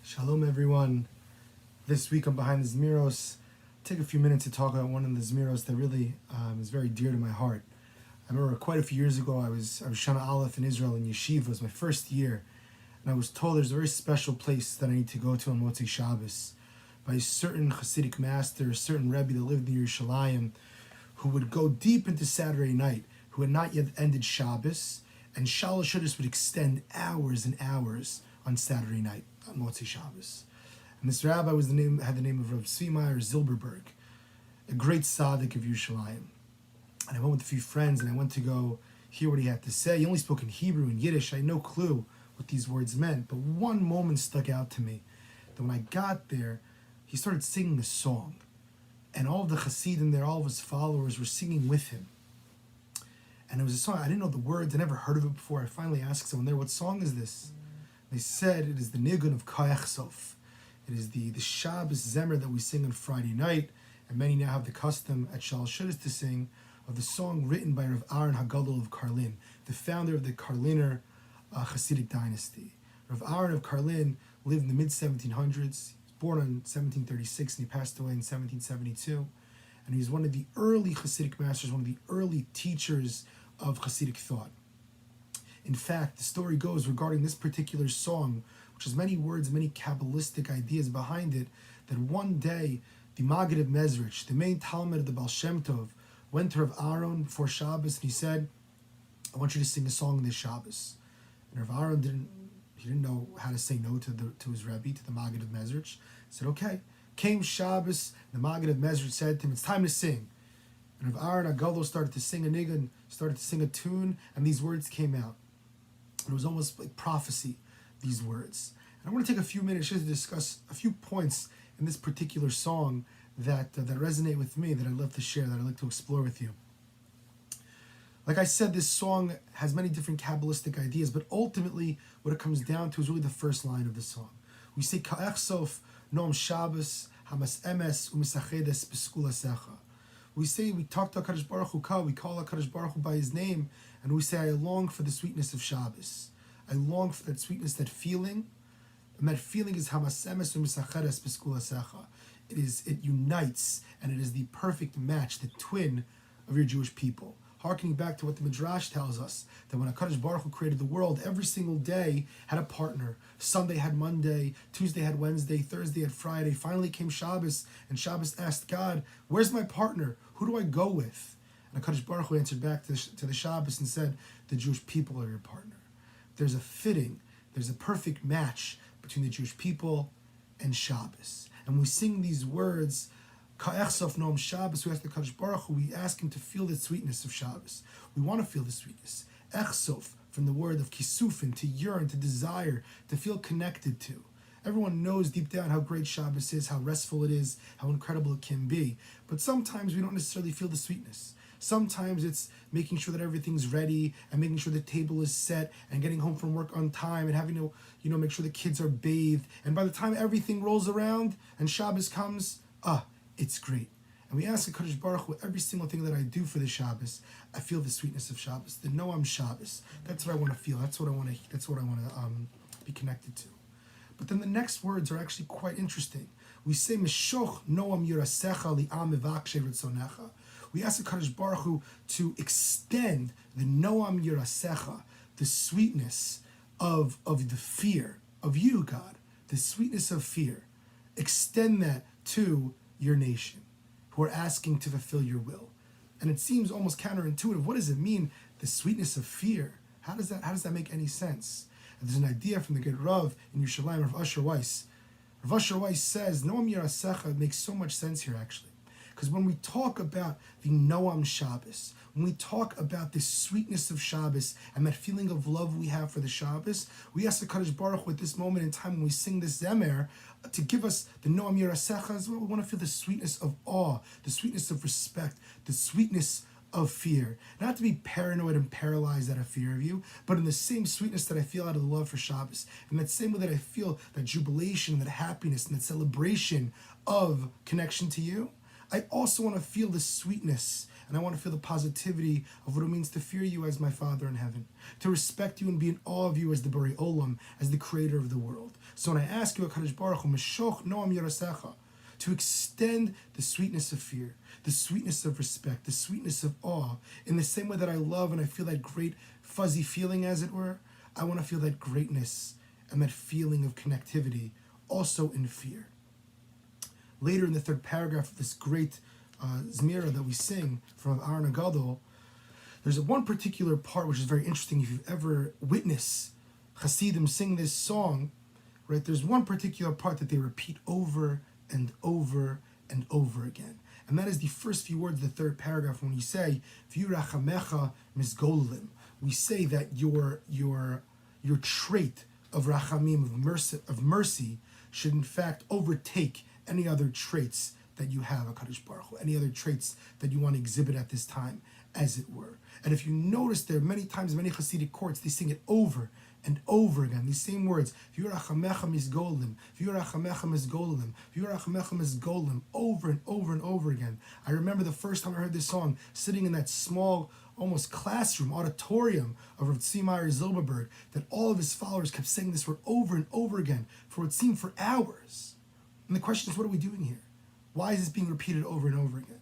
Shalom everyone. This week I'm behind the Zmirot. Take a few minutes to talk about one of the Zmirot that really is very dear to my heart. I remember quite a few years ago I was Shana Aleph in Israel in Yeshiva. It was my first year, and I was told there's a very special place that I need to go to on Motzei Shabbos by a certain Hasidic master, a certain Rebbe that lived in Yerushalayim, who would go deep into Saturday night, who had not yet ended Shabbos, and Shalosh Shudas would extend hours and hours on Saturday night, on Motzei Shabbos. And this rabbi had the name of Rabbi Zilberberg, a great tzaddik of Yerushalayim. And I went with a few friends, and I went to go hear what he had to say. He only spoke in Hebrew and Yiddish. I had no clue what these words meant, but one moment stuck out to me, that when I got there, he started singing a song. And all of the Hasidim there, all of his followers were singing with him. And it was a song, I didn't know the words, I never heard of it before. I finally asked someone there, what song is this? They said it is the Nigun of Echsof. It is the Shabbos Zemer that we sing on Friday night, and many now have the custom at Shalosh Shudas to sing of the song written by Rav Aaron HaGadol of Karlin, the founder of the Karliner Hasidic dynasty. Rav Aaron of Karlin lived in the mid-1700s. He was born in 1736 and he passed away in 1772. And he was one of the early Hasidic masters, one of the early teachers of Hasidic thought. In fact, the story goes regarding this particular song, which has many words, many Kabbalistic ideas behind it, that one day the Maggid of Mezrich, the main Talmud of the Baal Shem Tov, went to Rav Aaron before Shabbos and he said, I want you to sing a song this Shabbos. And Rav Aaron didn't know how to say no to his Rebbe, to the Maggid of Mezrich. He said, okay. Came Shabbos, the Maggid of Mezrich said to him, it's time to sing. And Rav Aaron HaGadol started to sing a nigun, started to sing a tune, and these words came out. It was almost like prophecy, these words. And I want to take a few minutes just to discuss a few points in this particular song that resonate with me, that I'd love to share, that I'd like to explore with you. Like I said, this song has many different Kabbalistic ideas, but ultimately what it comes down to is really the first line of the song. We say, Echsof noam Shabbos hamas emes u'misachedes b'skula secha. We say, we talk to HaKadosh Baruch Hu, we call HaKadosh Baruch Hu by his name, and we say, I long for the sweetness of Shabbos. I long for that sweetness, that feeling, and that feeling is hamas emes u'misachedes b'skula secha. It unites, and it is the perfect match, the twin of your Jewish people. Harkening back to what the Midrash tells us, that when HaKadosh Baruch Hu created the world, every single day had a partner. Sunday had Monday, Tuesday had Wednesday, Thursday had Friday. Finally came Shabbos, and Shabbos asked God, where's my partner? Who do I go with? And HaKadosh Baruch Hu answered back to the Shabbos and said, the Jewish people are your partner. There's a perfect match between the Jewish people and Shabbos. And we sing these words, Echsof noam Shabbos, we ask the Kadosh Baruch Hu, we ask him to feel the sweetness of Shabbos. We want to feel the sweetness. Echsof, from the word of kisufin, to yearn, to desire, to feel connected to. Everyone knows deep down how great Shabbos is, how restful it is, how incredible it can be. But sometimes we don't necessarily feel the sweetness. Sometimes it's making sure that everything's ready and making sure the table is set and getting home from work on time and having to, make sure the kids are bathed. And by the time everything rolls around and Shabbos comes, it's great. And we ask HaKadosh Baruch Hu, every single thing that I do for the Shabbos, I feel the sweetness of Shabbos, the Noam Shabbos. That's what I want to feel. That's what I want to be connected to. But then the next words are actually quite interesting. We say, Meshoch Noam Yirasecha li'am evakshe ritzonecha. We ask HaKadosh Baruch Hu to extend the Noam Yirasecha, the sweetness of the fear of you, God, the sweetness of fear. Extend that to your nation, who are asking to fulfill your will. And it seems almost counterintuitive. What does it mean, the sweetness of fear? How does that make any sense? And there's an idea from the good Rav in Yerushalayim, Rav Asher Weiss. Rav Asher Weiss says, Noam Yirasecha makes so much sense here, actually. Because when we talk about the Noam Shabbos, when we talk about the sweetness of Shabbos and that feeling of love we have for the Shabbos, we ask the Kadosh Baruch Hu at this moment in time when we sing this Zemer to give us the Noam Yirasecha as well. We want to feel the sweetness of awe, the sweetness of respect, the sweetness of fear. Not to be paranoid and paralyzed out of fear of you, but in the same sweetness that I feel out of the love for Shabbos. In that same way that I feel that jubilation, that happiness, and that celebration of connection to you, I also want to feel the sweetness and I want to feel the positivity of what it means to fear you as my Father in heaven, to respect you and be in awe of you as the Borei Olam, as the creator of the world. So when I ask you, HaKadosh Baruch Hu, Meshoch Noam Yerasecha, to extend the sweetness of fear, the sweetness of respect, the sweetness of awe, in the same way that I love and I feel that great fuzzy feeling, as it were, I want to feel that greatness and that feeling of connectivity also in fear. Later in the third paragraph of this great Zmirot that we sing from Aaron Agadol, there's one particular part which is very interesting. If you've ever witnessed Hasidim sing this song, right, there's one particular part that they repeat over and over and over again. And that is the first few words of the third paragraph when you say, V'yurachamecha misgolim. We say that your trait of rachamim, of mercy, should in fact overtake any other traits that you have, HaKadosh Baruch Hu, any other traits that you want to exhibit at this time, as it were. And if you notice there, many times, many Hasidic courts, they sing it over and over again, these same words, V'yurachamecha misgolim, V'yurachamecha misgolim, V'yurachamecha misgolim, over and over and over again. I remember the first time I heard this song, sitting in that small, almost classroom, auditorium of Rav Tzimmeyer Zilberberg, that all of his followers kept saying this word over and over again for what seemed for hours. And the question is, what are we doing here? Why is this being repeated over and over again?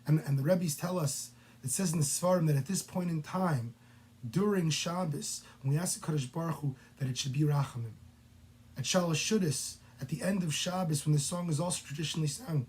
And the Rebbes tell us, it says in the Svarim that at this point in time, during Shabbos, when we ask the Kadosh Baruch Hu that it should be Rachamim. At Shalosh Shudas, at the end of Shabbos, when this song is also traditionally sung,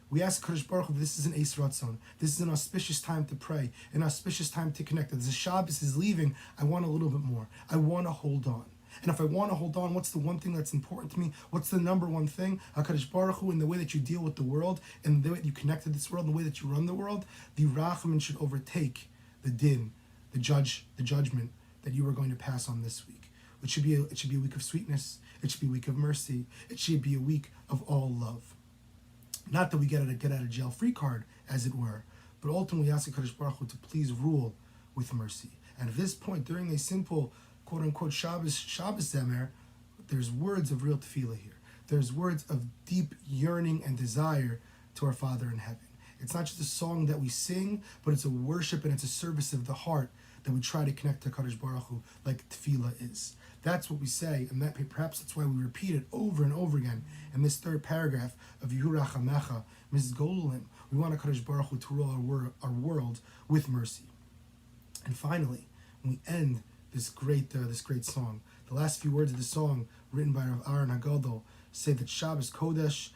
we ask Kadosh Baruch Hu, this is an Eis Ratzon. This is an auspicious time to pray, an auspicious time to connect. As the Shabbos is leaving, I want a little bit more. I want to hold on. And if I want to hold on, what's the one thing that's important to me? What's the number one thing? HaKadosh Baruch Hu, in the way that you deal with the world, in the way that you connect to this world, in the way that you run the world, the Rachamim should overtake the din, the judgment that you are going to pass on this week. It should be a week of sweetness. It should be a week of mercy. It should be a week of all love. Not that we get a get out of jail free card, as it were, but ultimately ask HaKadosh Baruch Hu to please rule with mercy. And at this point, during a simple quote-unquote Shabbos Zemer, there's words of real tefillah here. There's words of deep yearning and desire to our Father in heaven. It's not just a song that we sing, but it's a worship and it's a service of the heart that we try to connect to Kadosh Baruch Hu like tefillah is. That's what we say, and that perhaps that's why we repeat it over and over again in this third paragraph of Yurachamecha Mizgolim. We want Kadosh Baruch Hu to rule our world with mercy. And finally, when we end this great song, the last few words of the song, written by Rav Aaron Hagadol, say that Shabbos Kodesh,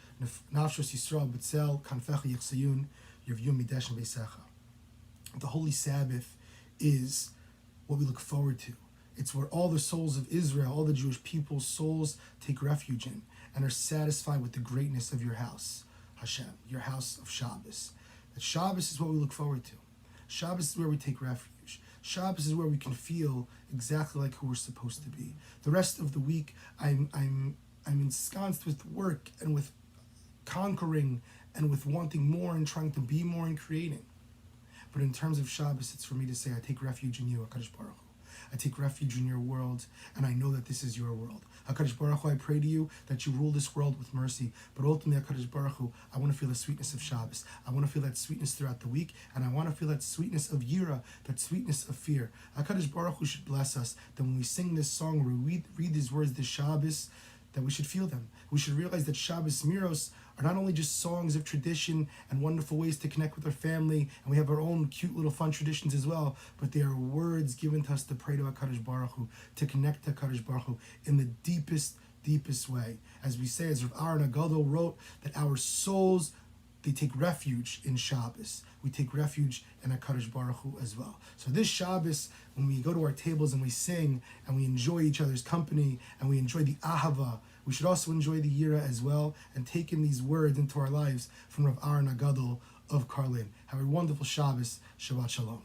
Nafshos Yisrael B'tzel, Kanfecha Yechsayun, Yevyu Midesh Beisecha. The Holy Sabbath is what we look forward to. It's where all the souls of Israel, all the Jewish people's souls take refuge in and are satisfied with the greatness of your house, Hashem, your house of Shabbos. That Shabbos is what we look forward to. Shabbos is where we take refuge. Shabbos is where we can feel exactly like who we're supposed to be. The rest of the week, I'm ensconced with work and with conquering and with wanting more and trying to be more and creating. But in terms of Shabbos, it's for me to say, I take refuge in you, HaKadosh Baruch Hu. I take refuge in your world, and I know that this is your world. HaKadosh Baruch Hu, I pray to you that you rule this world with mercy. But ultimately, HaKadosh Baruch Hu, I want to feel the sweetness of Shabbos. I want to feel that sweetness throughout the week, and I want to feel that sweetness of Yira, that sweetness of fear. HaKadosh Baruch Hu should bless us that when we sing this song, or we read these words this Shabbos, that we should feel them. We should realize that Shabbos Zmirot are not only just songs of tradition and wonderful ways to connect with our family, and we have our own cute little fun traditions as well, but they are words given to us to pray to HaKadosh Baruch Hu, to connect to HaKadosh Baruch Hu in the deepest way. As we say, as Rav Aaron Agadol wrote, that our souls, they take refuge in Shabbos. We take refuge in HaKadosh Baruch Hu as well. So this Shabbos, when we go to our tables and we sing and we enjoy each other's company and we enjoy the Ahava, we should also enjoy the Yira as well and take in these words into our lives from Rav Aaron Agadol of Karlin. Have a wonderful Shabbos. Shabbat Shalom.